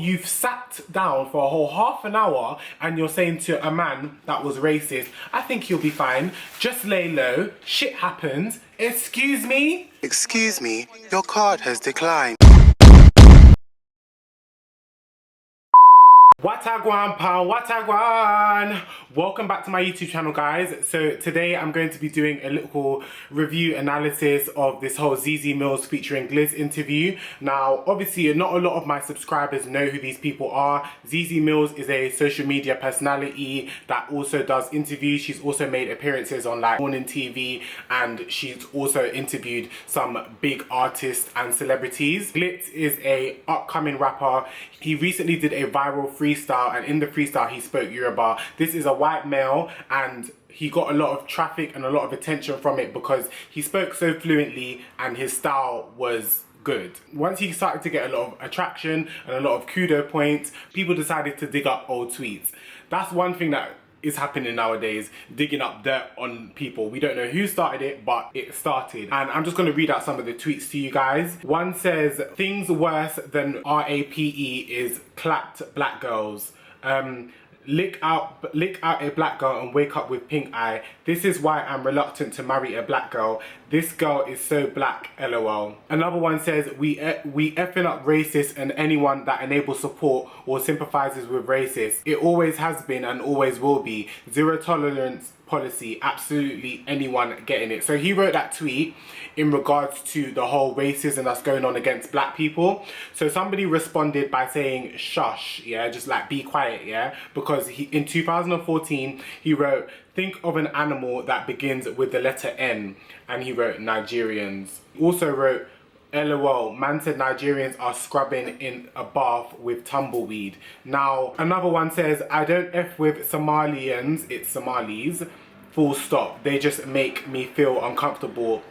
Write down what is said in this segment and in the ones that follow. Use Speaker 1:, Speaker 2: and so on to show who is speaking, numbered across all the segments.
Speaker 1: You've sat down for a whole half an hour and you're saying to a man that was racist, I think you'll be fine. Just lay low. Shit happens. Excuse me?
Speaker 2: Excuse me, your card has declined.
Speaker 1: Watagwan pal, watagwan! Welcome back to my YouTube channel, guys. So today I'm going to be doing a little review analysis of this whole Zeze Millz featuring Glizz interview. Now, obviously, not a lot of my subscribers know who these people are. Zeze Millz is a social media personality that also does interviews. She's also made appearances on like Morning TV, and she's also interviewed some big artists and celebrities. Glizz is a upcoming rapper. He recently did a viral freestyle, and in the freestyle he spoke Yoruba. This is a white male, and he got a lot of traffic and a lot of attention from it because he spoke so fluently and his style was good. Once he started to get a lot of attraction and a lot of kudo points, people decided to dig up old tweets. That's one thing that is happening nowadays, digging up dirt on people. We don't know who started it, but it started. And I'm just going to read out some of the tweets to you guys. One says, things worse than RAPE is clapped black girls. Lick out a black girl and wake up with pink eye. This is why I'm reluctant to marry a black girl. This girl is so black, lol. Another one says, we effing up racists and anyone that enables support or sympathizes with racists. It always has been and always will be. Zero tolerance policy, absolutely anyone getting it. So he wrote that tweet in regards to the whole racism that's going on against black people. So somebody responded by saying shush, yeah, just like be quiet, yeah, because in 2014 he wrote, think of an animal that begins with the letter N, and he wrote Nigerians. He also wrote, LOL, man said Nigerians are scrubbing in a bath with tumbleweed. Now, another one says, I don't F with Somalians, it's Somalis, full stop. They just make me feel uncomfortable,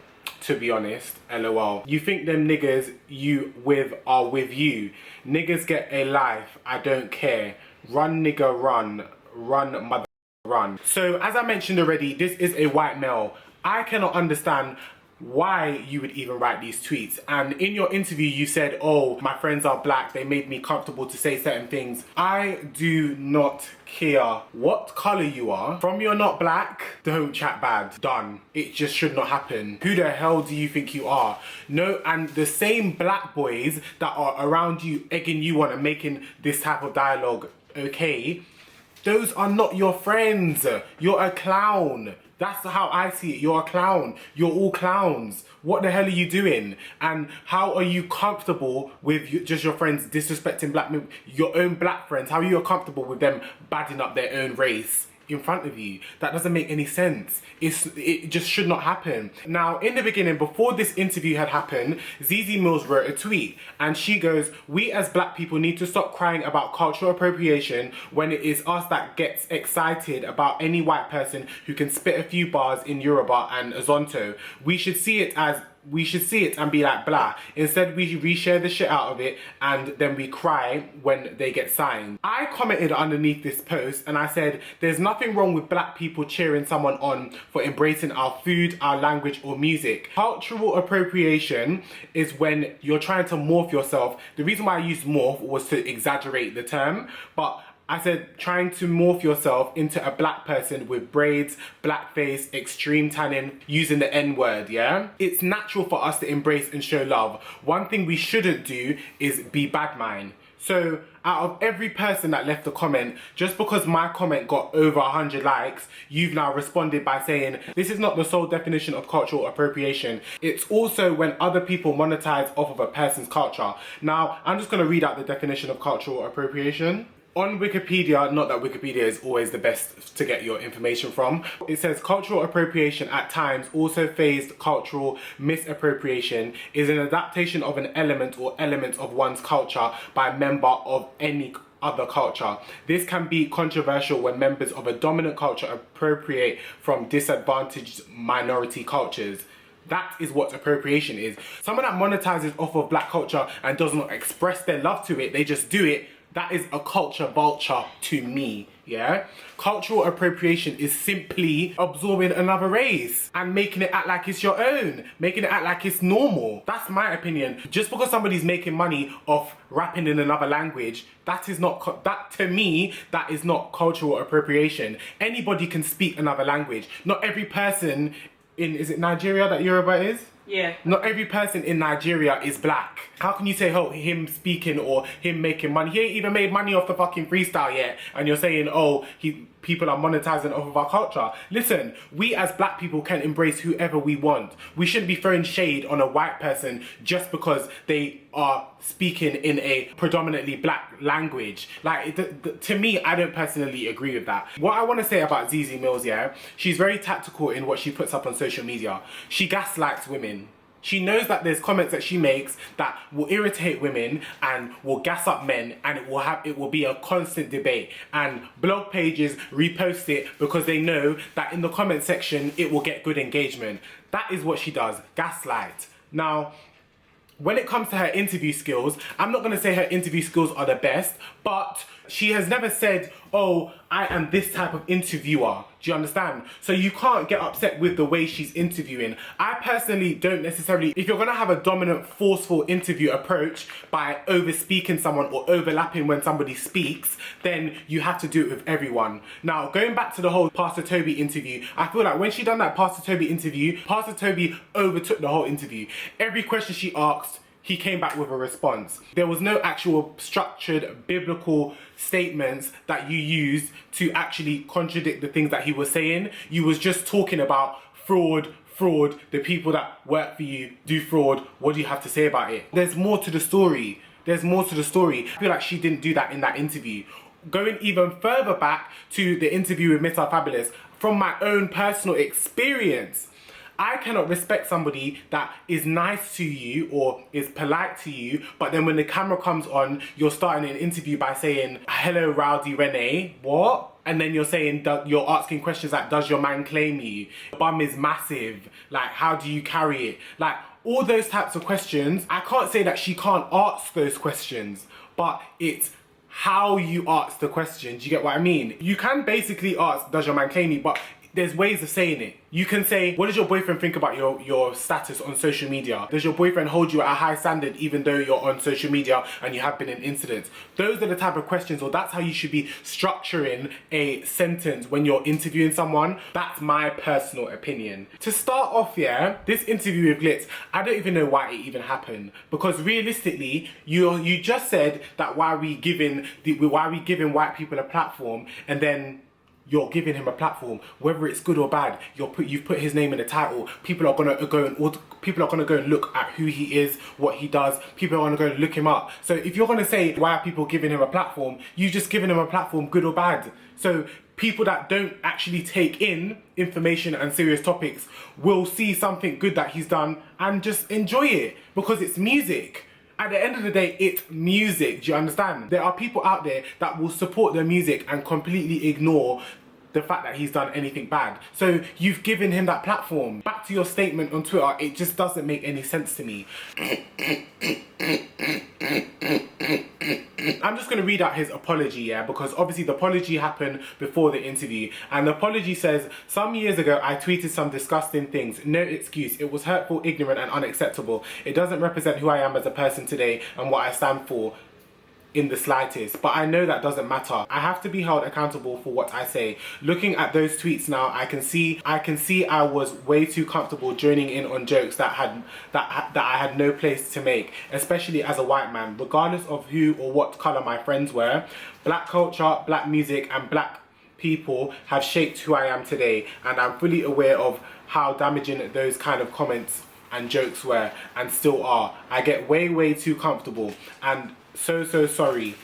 Speaker 1: to be honest, LOL. You think them niggas you with are with you. Niggas get a life, I don't care. Run nigga run, run mother run. So, as I mentioned already, this is a white male. I cannot understand why you would even write these tweets. And in your interview you said, oh, my friends are black, they made me comfortable to say certain things. I do not care what colour you are. From you're not black, don't chat bad. Done. It just should not happen. Who the hell do you think you are? No, and the same black boys that are around you egging you on and making this type of dialogue okay, those are not your friends. You're a clown. That's how I see it. You're a clown. You're all clowns. What the hell are you doing? And how are you comfortable with just your friends disrespecting black men, your own black friends? How are you comfortable with them badding up their own race in front of you? That doesn't make any sense. It just should not happen. Now, in the beginning, before this interview had happened, Zeze Millz wrote a tweet, and she goes, we as black people need to stop crying about cultural appropriation when it is us that gets excited about any white person who can spit a few bars in Yoruba and Azonto. We should see it and be like blah. Instead we reshare the shit out of it and then we cry when they get signed. I commented underneath this post and I said, there's nothing wrong with black people cheering someone on for embracing our food, our language or music. Cultural appropriation is when you're trying to morph yourself. The reason why I used morph was to exaggerate the term, but I said trying to morph yourself into a black person with braids, blackface, extreme tanning, using the N-word, yeah? It's natural for us to embrace and show love. One thing we shouldn't do is be bad mind. So out of every person that left a comment, just because my comment got over 100 likes, you've now responded by saying, this is not the sole definition of cultural appropriation. It's also when other people monetize off of a person's culture. Now, I'm just gonna read out the definition of cultural appropriation. On Wikipedia, not that Wikipedia is always the best to get your information from, it says cultural appropriation at times, also phased cultural misappropriation, is an adaptation of an element or elements of one's culture by a member of any other culture. This can be controversial when members of a dominant culture appropriate from disadvantaged minority cultures. That is what appropriation is. Someone that monetizes off of black culture and does not express their love to it, they just do it, that is a culture vulture to me, yeah? Cultural appropriation is simply absorbing another race and making it act like it's your own, making it act like it's normal. That's my opinion. Just because somebody's making money off rapping in another language, that is not, that to me, that is not cultural appropriation. Anybody can speak another language. Not every person in, is it Nigeria that Yoruba is?
Speaker 3: Yeah.
Speaker 1: Not every person in Nigeria is black. How can you say, oh, him speaking or him making money? He ain't even made money off the fucking freestyle yet. And you're saying, oh, people are monetizing off of our culture. Listen, we as black people can embrace whoever we want. We shouldn't be throwing shade on a white person just because they are speaking in a predominantly black language. Like, to me, I don't personally agree with that. What I want to say about Zeze Millz, yeah, she's very tactical in what she puts up on social media. She gaslights women. She knows that there's comments that she makes that will irritate women and will gas up men, and it will be a constant debate, and blog pages repost it because they know that in the comment section it will get good engagement. That is what she does, gaslight. Now, when it comes to her interview skills, I'm not going to say her interview skills are the best, but she has never said, oh, I am this type of interviewer. Do you understand? So you can't get upset with the way she's interviewing. I personally don't necessarily, if you're going to have a dominant, forceful interview approach by over speaking someone or overlapping when somebody speaks, then you have to do it with everyone. Now, going back to the whole Pastor Toby interview, I feel like when she done that Pastor Toby interview, Pastor Toby overtook the whole interview. Every question she asked, he came back with a response. There was no actual structured biblical statements that you used to actually contradict the things that he was saying. You was just talking about fraud, the people that work for you do fraud. What do you have to say about it? There's more to the story. There's more to the story. I feel like she didn't do that in that interview. Going even further back to the interview with Mr. Fabulous, from my own personal experience, I cannot respect somebody that is nice to you or is polite to you, but then when the camera comes on, you're starting an interview by saying, hello, Rowdy Renee, what? And then you're saying, you're asking questions like, does your man claim you? Your bum is massive. Like, how do you carry it? Like, all those types of questions. I can't say that she can't ask those questions, but it's how you ask the question. Do you get what I mean? You can basically ask, does your man claim you? But there's ways of saying it. You can say, what does your boyfriend think about your status on social media? Does your boyfriend hold you at a high standard even though you're on social media and you have been in incidents? Those are the type of questions, or that's how you should be structuring a sentence when you're interviewing someone. That's my personal opinion. To start off, yeah, this interview with Glizz, I don't even know why it even happened, because realistically, you just said that why we giving white people a platform, and then you're giving him a platform, whether it's good or bad. You've put his name in the title. People are gonna go and look at who he is, what he does. People are gonna go and look him up. So if you're gonna say why are people giving him a platform, you've just given him a platform, good or bad. So people that don't actually take in information and serious topics will see something good that he's done and just enjoy it because it's music. At the end of the day, it's music, do you understand? There are people out there that will support the music and completely ignore the fact that he's done anything bad. So you've given him that platform. Back to your statement on Twitter, it just doesn't make any sense to me. I'm just going to read out his apology, yeah, because obviously the apology happened before the interview, and the apology says, some years ago I tweeted some disgusting things, no excuse, it was hurtful, ignorant and unacceptable. It doesn't represent who I am as a person today and what I stand for in the slightest, but I know that doesn't matter. I have to be held accountable for what I say. Looking at those tweets now, I can see I was way too comfortable joining in on jokes that I had no place to make, especially as a white man. Regardless of who or what colour my friends were, black culture, black music and black people have shaped who I am today, and I'm fully aware of how damaging those kind of comments and jokes were and still are. I get way too comfortable, and so sorry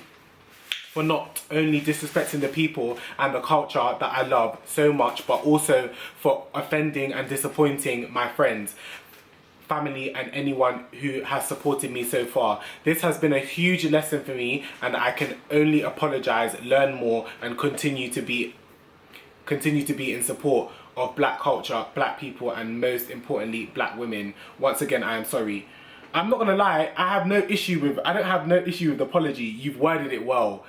Speaker 1: for not only disrespecting the people and the culture that I love so much, but also for offending and disappointing my friends, family and anyone who has supported me so far. This has been a huge lesson for me, and I can only apologize, learn more and continue to be in support of black culture, black people and most importantly black women. Once again, I am sorry. I'm not gonna lie, I don't have no issue with the apology. You've worded it well.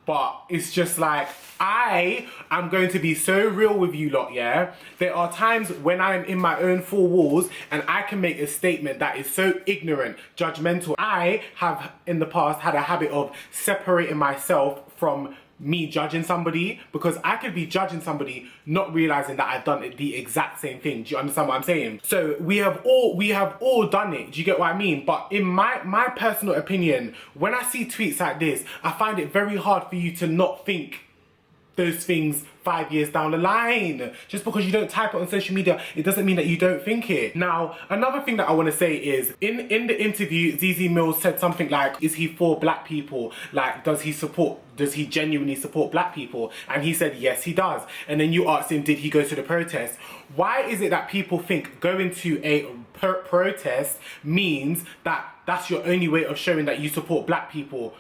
Speaker 1: But it's just like, I am going to be so real with you lot, yeah? There are times when I'm in my own four walls and I can make a statement that is so ignorant, judgmental. I have in the past had a habit of separating myself from me judging somebody, because I could be judging somebody not realizing that I've done the exact same thing. Do you understand what I'm saying? So we have all done it. Do you get what I mean? But in my personal opinion, when I see tweets like this, I find it very hard for you to not think those things 5 years down the line. Just because you don't type it on social media, it doesn't mean that you don't think it. Now, another thing that I want to say is, in the interview, Zeze Millz said something like, is he for black people? Like, does he genuinely support black people? And he said, yes, he does. And then you asked him, did he go to the protest? Why is it that people think going to a protest means that that's your only way of showing that you support black people?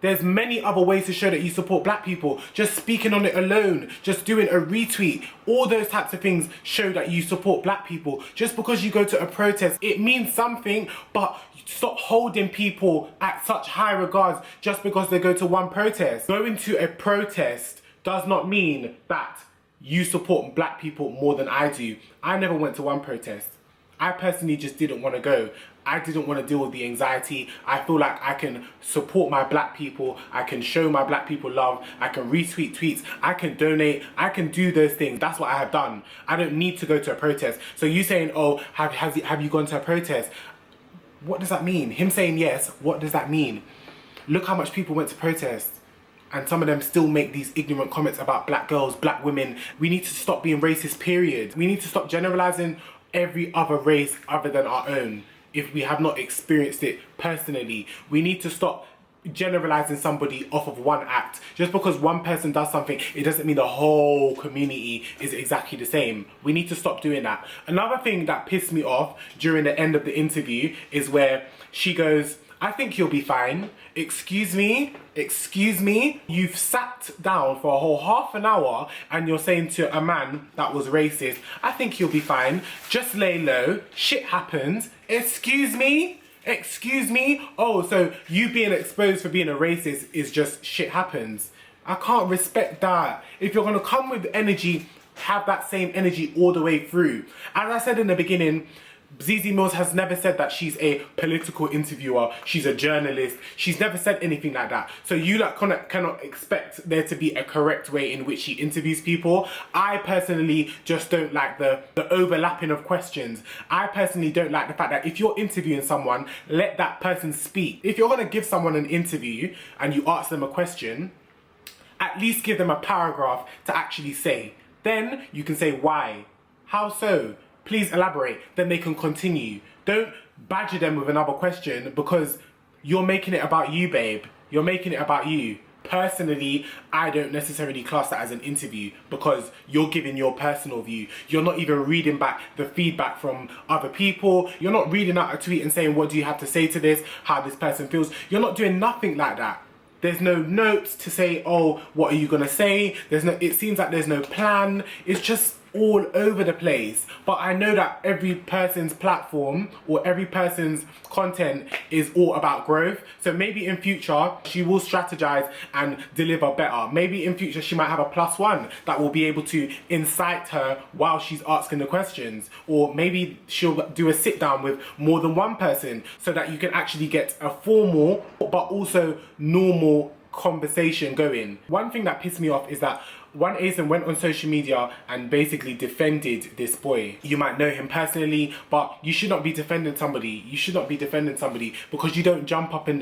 Speaker 1: There's many other ways to show that you support black people. Just speaking on it alone, just doing a retweet, all those types of things show that you support black people. Just because you go to a protest, it means something, but stop holding people at such high regards just because they go to one protest. Going to a protest does not mean that you support black people more than I do. I never went to one protest. I personally just didn't want to go. I didn't want to deal with the anxiety. I feel like I can support my black people. I can show my black people love. I can retweet tweets. I can donate. I can do those things. That's what I have done. I don't need to go to a protest. So you saying, oh, have you gone to a protest? What does that mean? Him saying yes, what does that mean? Look how much people went to protest. And some of them still make these ignorant comments about black girls, black women. We need to stop being racist, period. We need to stop generalizing every other race other than our own if we have not experienced it personally. We need to stop generalizing somebody off of one act. Just because one person does something, it doesn't mean the whole community is exactly the same. We need to stop doing that. Another thing that pissed me off during the end of the interview is where she goes, I think you'll be fine. Excuse me? You've sat down for a whole half an hour and you're saying to a man that was racist, I think you'll be fine. Just lay low. Shit happens. Excuse me? Oh, so you being exposed for being a racist is just shit happens. I can't respect that. If you're gonna come with energy, have that same energy all the way through. As I said in the beginning, Zeze Millz has never said that she's a political interviewer, she's a journalist. She's never said anything like that. So you like cannot expect there to be a correct way in which she interviews people. I personally just don't like the overlapping of questions. I personally don't like the fact that if you're interviewing someone, let that person speak. If you're gonna give someone an interview and you ask them a question, at least give them a paragraph to actually say. Then you can say why. How so? Please elaborate. Then they can continue. Don't badger them with another question because you're making it about you, babe. You're making it about you. Personally, I don't necessarily class that as an interview because you're giving your personal view. You're not even reading back the feedback from other people. You're not reading out a tweet and saying, what do you have to say to this? How this person feels. You're not doing nothing like that. There's no notes to say, oh, what are you gonna say? It seems like there's no plan. It's just all over the place. But I know that every person's platform or every person's content is all about growth. So maybe in future she will strategize and deliver better. Maybe in future she might have a +1 that will be able to incite her while she's asking the questions. Or maybe she'll do a sit down with more than one person so that you can actually get a formal but also normal conversation going. One thing that pissed me off is that one Asen went on social media and basically defended this boy. You might know him personally, but you should not be defending somebody. You should not be defending somebody because you don't jump up and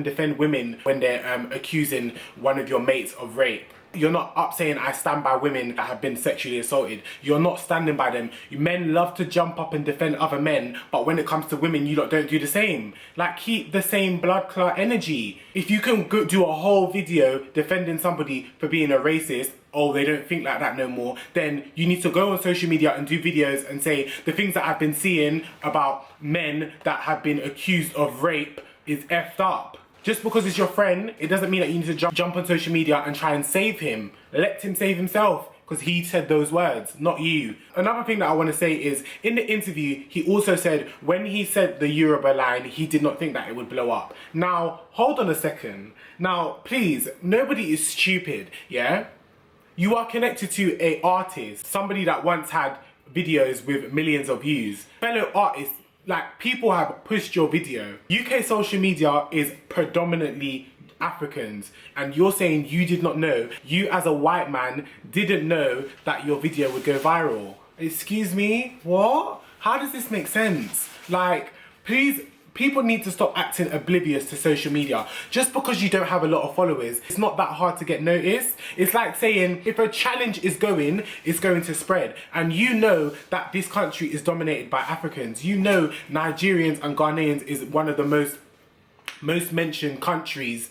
Speaker 1: defend women when they're accusing one of your mates of rape. You're not up saying I stand by women that have been sexually assaulted. You're not standing by them. Men love to jump up and defend other men, but when it comes to women, you lot don't do the same. Like, keep the same blood clot energy. If you can go do a whole video defending somebody for being a racist, oh, they don't think like that no more, then you need to go on social media and do videos and say the things that I've been seeing about men that have been accused of rape is effed up. Just because it's your friend, it doesn't mean that you need to jump on social media and try and save him. Let him save himself. because he said those words, not you. Another thing that I want to say is, in the interview, he also said when he said the Yoruba line, he did not think that it would blow up. Now, hold on a second. Now, please, nobody is stupid, yeah? You are connected to a artist, somebody that once had videos with millions of views. Fellow artists, like, people have pushed your video. UK social media is predominantly Africans, and you're saying you did not know, you as a white man didn't know that your video would go viral. Excuse me? What? How does this make sense? Like, please, people need to stop acting oblivious to social media. Just because you don't have a lot of followers, it's not that hard to get noticed. It's like saying if a challenge is going, it's going to spread. And you know that this country is dominated by Africans. You know Nigerians and Ghanaians is one of the most mentioned countries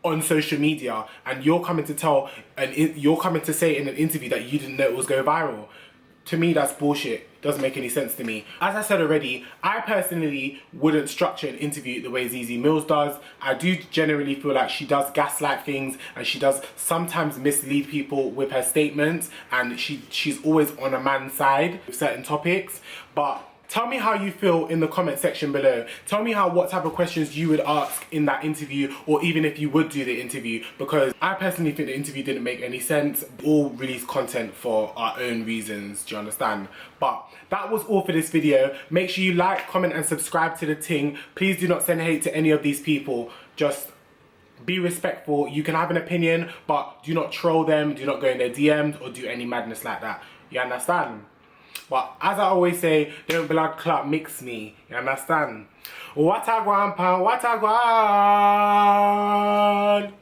Speaker 1: on social media, and you're coming to say in an interview that you didn't know it was going viral. To me, that's bullshit. Doesn't make any sense to me. As I said already, I personally wouldn't structure an interview the way Zeze Millz does. I do generally feel like she does gaslight things, and she does sometimes mislead people with her statements, and she's always on a man's side with certain topics. But tell me how you feel in the comment section below. Tell me what type of questions you would ask in that interview, or even if you would do the interview, because I personally think the interview didn't make any sense. We all release content for our own reasons, do you understand? But that was all for this video. Make sure you like, comment and subscribe to the ting. Please do not send hate to any of these people. Just be respectful. You can have an opinion, but do not troll them, do not go in their DMs or do any madness like that. You understand? But as I always say, don't blood clot mix me. You understand? What a guan pan, what a guan.